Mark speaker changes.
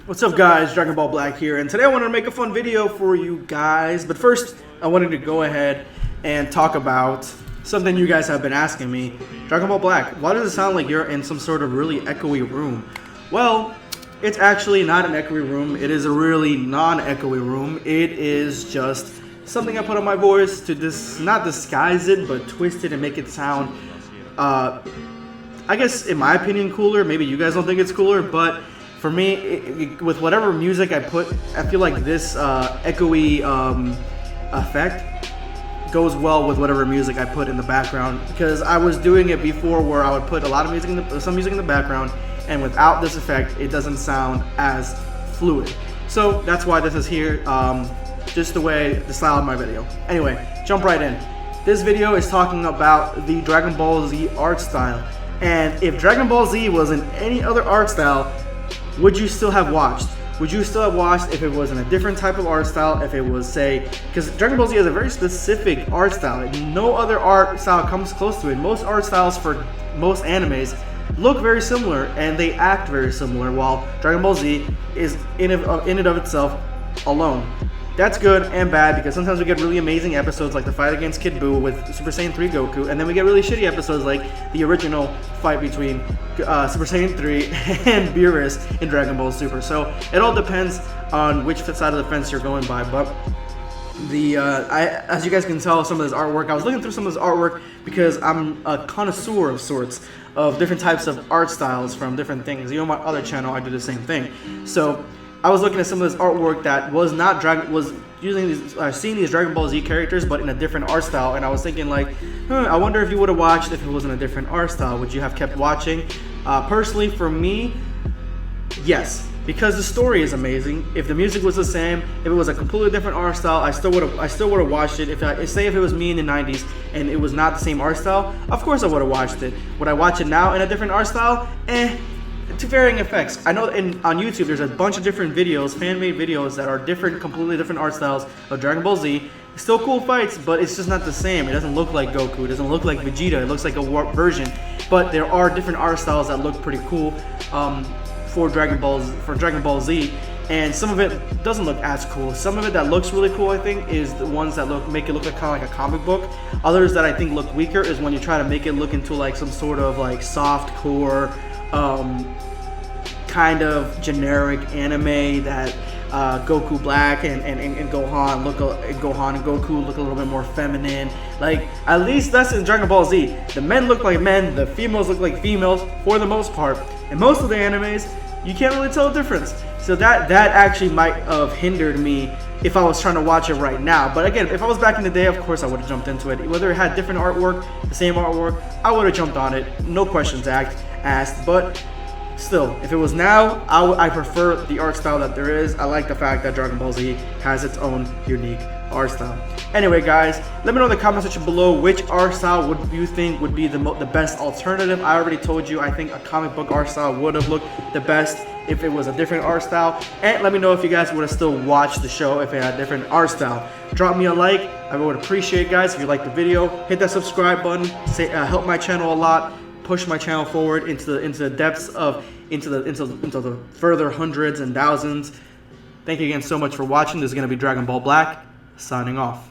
Speaker 1: What's up guys, Dragon Ball Black here, and today I wanted to make a fun video for you guys. But first, I wanted to go ahead and talk about something you guys have been asking me. Dragon Ball Black, why does it sound like you're in some sort of really echoey room? Well, it's actually not an echoey room. It is a really non-echoey room. It is just something I put on my voice to not disguise it, but twist it and make it sound, I guess in my opinion, cooler. Maybe you guys don't think it's cooler, but for me, with whatever music I put, I feel like this echoey effect goes well with whatever music I put in the background, because I was doing it before where I would put a lot of music, some music in the background, and without this effect, it doesn't sound as fluid. So that's why this is here, just the style of my video. Anyway, jump right in. This video is talking about the Dragon Ball Z art style, and if Dragon Ball Z was in any other art style, would you still have watched? Would you still have watched if it was in a different type of art style? If it was, say, because Dragon Ball Z has a very specific art style. No other art style comes close to it. Most art styles for most animes look very similar and they act very similar, while Dragon Ball Z is in and of itself alone. That's good and bad, because sometimes we get really amazing episodes like the fight against Kid Buu with Super Saiyan 3 Goku, and then we get really shitty episodes like the original fight between Super Saiyan 3 and Beerus in Dragon Ball Super. So it all depends on which side of the fence you're going by. But as you guys can tell, some of this artwork, I was looking through some of this artwork because I'm a connoisseur of sorts of different types of art styles from different things. You know, my other channel, I do the same thing. So I was looking at some of this artwork that was not seeing these Dragon Ball Z characters, but in a different art style, and I was thinking like, I wonder if you would have watched if it was in a different art style. Would you have kept watching? Personally, for me, yes, because the story is amazing. If the music was the same, if it was a completely different art style, I still would have watched it. If it was me in the 90s and it was not the same art style, of course I would have watched it. Would I watch it now in a different art style? To varying effects. I know on YouTube there's a bunch of different videos, fan-made videos that are completely different art styles of Dragon Ball Z. Still cool fights, but it's just not the same. It doesn't look like Goku, it doesn't look like Vegeta, it looks like a warped version. But there are different art styles that look pretty cool for Dragon Ball Z, and some of it doesn't look as cool. Some of it that looks really cool, I think, is the ones that make it look like kind of like a comic book. Others that I think look weaker is when you try to make it look into like some sort of like soft core, kind of generic anime that Goku Black and Gohan and Goku look a little bit more feminine. Like, at least that's in Dragon Ball Z. The men look like men, the females look like females for the most part. In most of the animes, you can't really tell the difference. So that actually might have hindered me if I was trying to watch it right now. But again, if I was back in the day, of course I would have jumped into it. Whether it had different artwork, the same artwork, I would have jumped on it. No questions asked. But still, if it was now, I prefer the art style that there is. I like the fact that Dragon Ball Z has its own unique art style. Anyway guys, let me know in the comment section below which art style would you think would be the best alternative. I already told you I think a comic book art style would have looked the best if it was a different art style. And let me know if you guys would have still watched the show if it had a different art style. Drop me a like, I would appreciate it, guys. If you like the video, hit that subscribe button. Help my channel a lot. Push my channel forward into the depths of into the further hundreds and thousands. Thank you again so much for watching. This is going to be Dragon Ball Black, signing off.